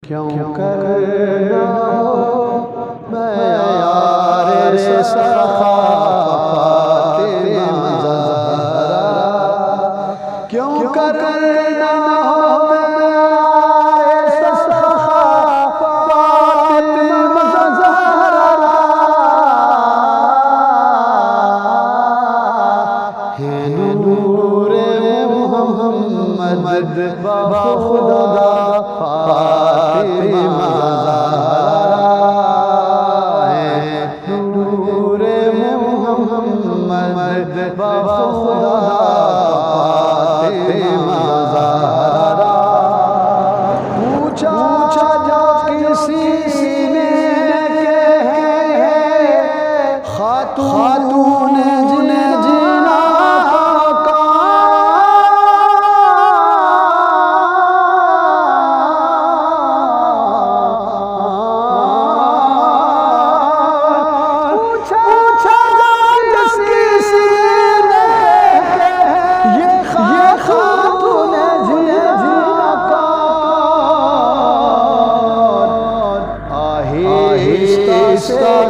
کیوں کرنا ہو میں یار سخا فاطمہ زہرا، کیوں کرنا ہو میں یار سخا فاطمہ زہرا، ہے نور محمد بخدا فاطمہ زہرا، ہے نور محمد بخدا فاطمہ زہرا، پوچھا جا کسی نے کہ خاتون جینا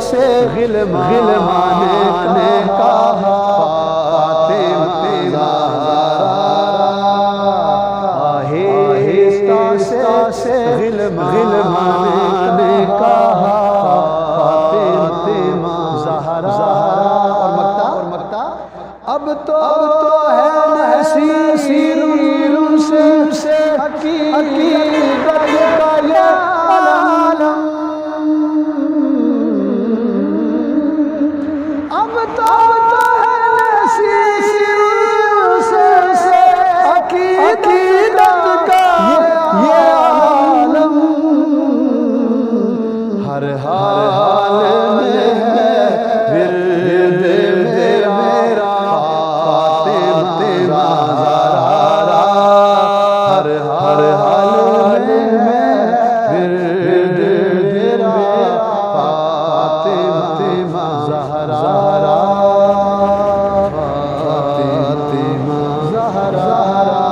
سے غلمان نے کہا فاطمہ زہرا، آہستہ سے غلمان نے کہا فاطمہ زہرا، اور مکتا اب تو ہے نصیر سے حقیقت کا یہ عالم، اب تو ہے نصیر سے حقیقت کا یہ عالم، ہر حال میں ہے ورد میرا فاطمہ زہرا، ہر حال میں ورد میرا فاطمہ زہرا۔